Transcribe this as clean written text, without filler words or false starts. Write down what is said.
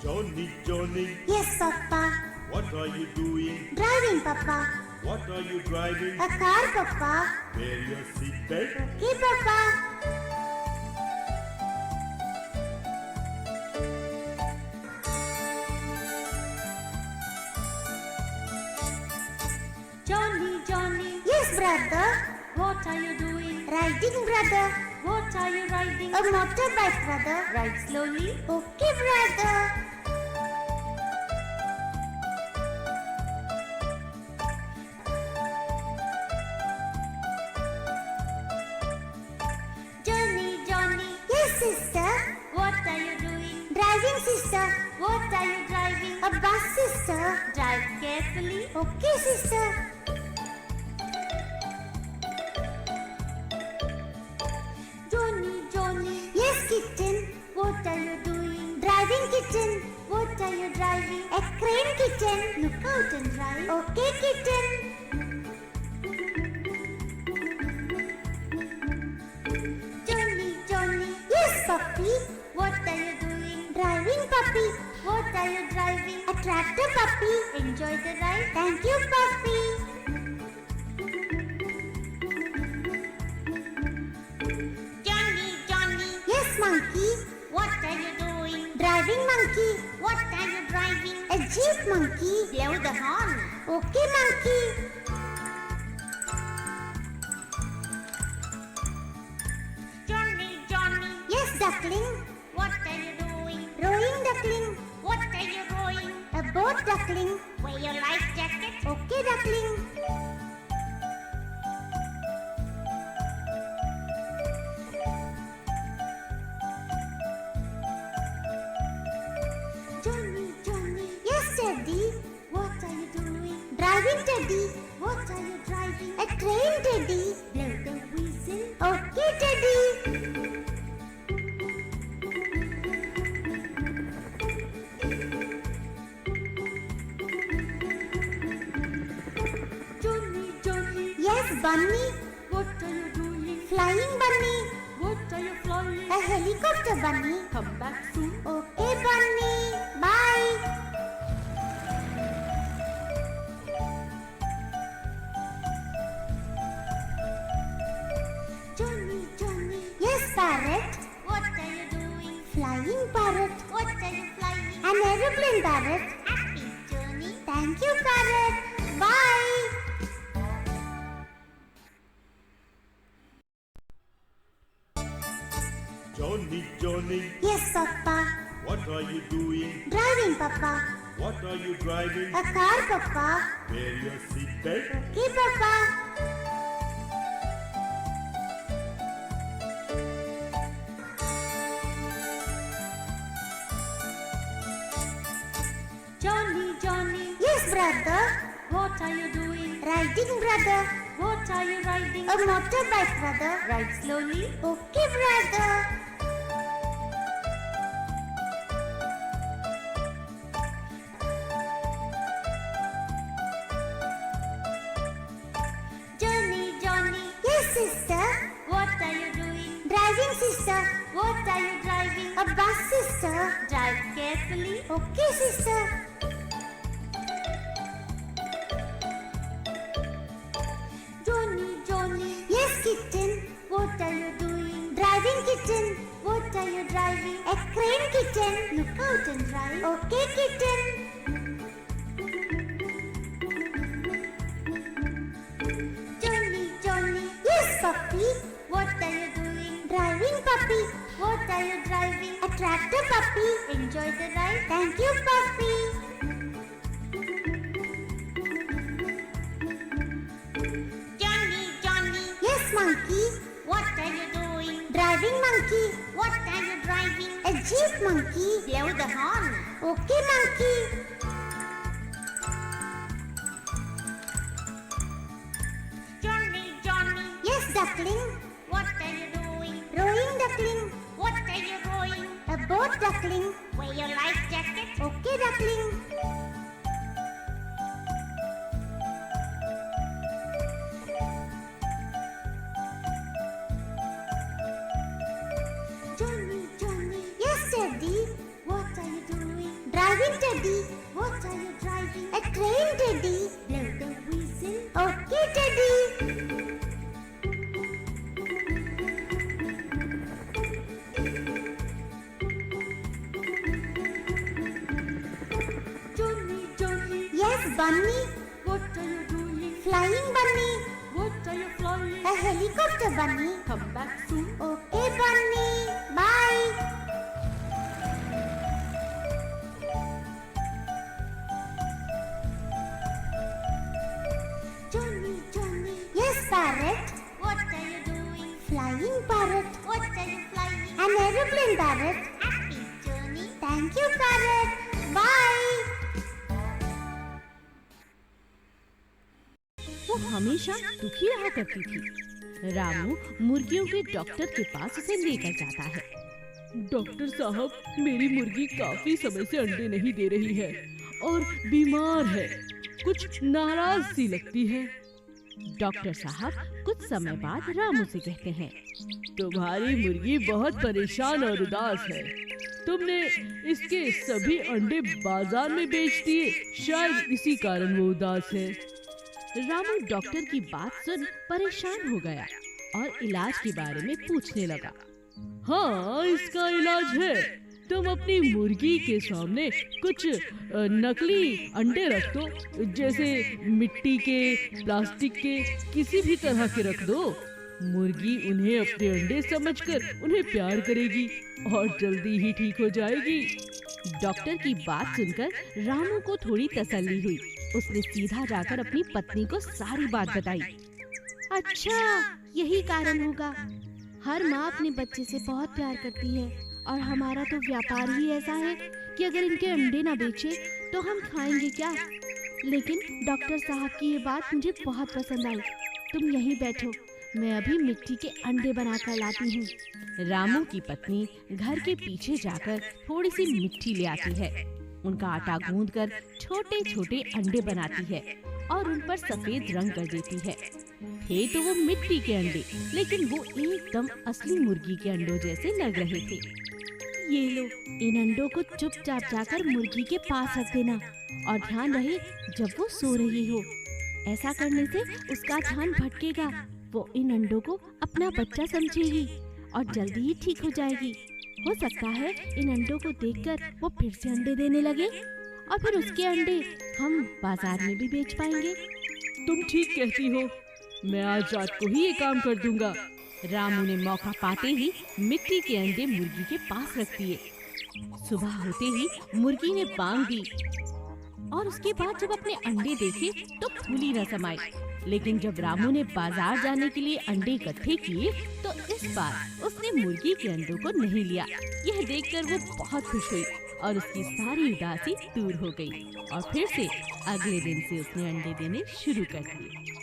Johnny, Johnny, Yes, Papa. what are you doing? Driving, Papa. What are you driving? A car, Papa. Wear your seatbelt. Okay, Papa. Johnny, Johnny, Yes, brother. what are you doing? Riding, brother. What are you riding? A motorbike, brother. Ride slowly. Okay, brother. Johnny, Johnny, Yes, sister. what are you doing? Driving, sister. What are you driving? A bus, sister. Drive carefully. Okay, sister. Johnny, Johnny, Yes, kitten. what are you doing? Driving, kitten. What are you driving? A crane, kitten. Look out and drive. Okay, kitten. Johnny, Johnny, Yes, puppy. what are you doing? Driving, puppy. What are you driving? A tractor, puppy. Enjoy the ride. Thank you, puppy. Johnny, Johnny, Yes, monkey. what are you doing? Driving, monkey. What are you driving? A jeep, monkey. Blow the horn. Okay, monkey. Johnny, Johnny, Yes, duckling. what are you doing? Rowing, duckling. What are you rowing? A boat, duckling. Wear your life jacket. Okay, duckling. Johnny, Johnny, Yes, Teddy. what are you doing? Driving, Teddy. What are you driving? A train, Teddy. Blow the whistle. Okay, Teddy. Johnny, Johnny, Yes, bunny. what are you doing? Flying bunny. What are you flying? A helicopter bunny. Come back soon. Okay, bunny. Bye. Johnny, Johnny, Yes, parrot. what are you doing? Flying parrot. What are you flying? An aeroplane parrot. Happy journey. Thank you, parrot. Bye. Johnny, Johnny, Yes, Papa. what are you doing? Driving, Papa. What are you driving? A car, Papa. Wear your seatbelt. Okay, Papa. Johnny, Johnny, Yes, brother. what are you doing? Riding, brother. What are you riding? A motorbike, brother. Ride slowly. Okay, brother. Johnny, Johnny, Yes, sister. what are you doing? Driving, sister. What are you driving? A bus, sister. Drive carefully. Okay, sister. Johnny, Johnny, Yes, kitten. what are you doing? Driving, kitten. What are you driving? A crane, kitten. Look out and drive. Okay, kitten. Johnny, Johnny, Yes, puppy. what are you doing? Driving, puppy. What are you driving? A tractor, puppy. Enjoy the ride. Thank you, puppy. Johnny, Johnny, Yes, monkey. what are you doing? Driving, monkey. What are you driving? A jeep, monkey. Blow the horn. Okay, monkey. Johnny, Johnny, Yes, duckling. what are you doing? Rowing, duckling. What are you rowing? A boat, duckling. Wear your life jacket. Okay, duckling. driving, Teddy? What are you driving? A train, Teddy. Blow the whistle. Okay, Teddy. Johnny, Johnny, Yes, Bunny. what are you doing? Flying Bunny. What are you flying? A helicopter, Bunny. Come back soon. Okay, Bunny. Bye. Johnny, Johnny, Yes, Parrot. what are you doing? Flying Parrot. What are you flying? An aeroplane, Parrot. Happy journey. Thank you, Parrot. Bye. वो हमेशा दुखी रहा करती थी। रामू मुर्गियों के doctor के पास उसे लेकर जाता है। डॉक्टर साहब, मेरी मुर्गी काफी समय से अंडे नहीं दे रही है और बीमार है, कुछ नाराज सी लगती है। डॉक्टर साहब कुछ समय बाद रामू से कहते हैं, तुम्हारी मुर्गी बहुत परेशान और उदास है। तुमने इसके सभी अंडे बाजार में बेच दिए, शायद इसी कारण वो उदास है। रामू डॉक्टर की बात सुन परेशान हो गया और इलाज के बारे में पूछने लगा। हाँ, इसका इलाज है। तुम अपनी मुर्गी के सामने कुछ नकली अंडे रख दो, जैसे मिट्टी के, प्लास्टिक के, किसी भी तरह के रख दो। मुर्गी उन्हें अपने अंडे समझकर उन्हें प्यार करेगी और जल्दी ही ठीक हो जाएगी। डॉक्टर की बात सुनकर रामू को थोड़ी तसल्ली हुई। उसने सीधा जाकर अपनी पत्नी को सारी बात बताई। अच्छा, यही कारण होगा। हर माँ अपने बच्चे से बहुत प्यार करती है और हमारा तो व्यापार ही ऐसा है कि अगर इनके अंडे ना बेचे तो हम खाएंगे क्या। लेकिन डॉक्टर साहब की ये बात मुझे बहुत पसंद आई। तुम यहीं बैठो, मैं अभी मिट्टी के अंडे बनाकर लाती हूँ। रामू की पत्नी घर के पीछे जाकर थोड़ी सी मिट्टी ले आती है। उनका आटा गूंदकर छोटे छोटे अंडे बनाती है और उन पर सफेद रंग कर देती है। थे तो वो मिट्टी के अंडे, लेकिन वो एकदम असली मुर्गी के अंडों जैसे लग रहे थे। ये लो, इन अंडों को चुपचाप जाकर मुर्गी के पास रख देना और ध्यान रहे जब वो सो रही हो। ऐसा करने से उसका ध्यान भटकेगा, वो इन अंडों को अपना बच्चा समझेगी और जल्दी ही ठीक हो जाएगी। हो सकता है इन अंडों को देखकर वो फिर से अंडे देने लगे और फिर उसके अंडे हम बाजार में भी बेच पाएंगे। तुम ठीक कहती हो, मैं आज रात को ही ये काम कर दूंगा। रामू ने मौका पाते ही मिट्टी के अंडे मुर्गी के पास रख दिए। सुबह होते ही मुर्गी ने बांग दी और उसके बाद जब अपने अंडे देखे तो फूली न समाई। लेकिन जब रामू ने बाजार जाने के लिए अंडे इकट्ठे किए तो इस बार उसने मुर्गी के अंडों को नहीं लिया। यह देखकर वो बहुत खुश हुई और उसकी सारी उदासी दूर हो गई और फिर से अगले दिन से उसने अंडे देने शुरू कर दिए।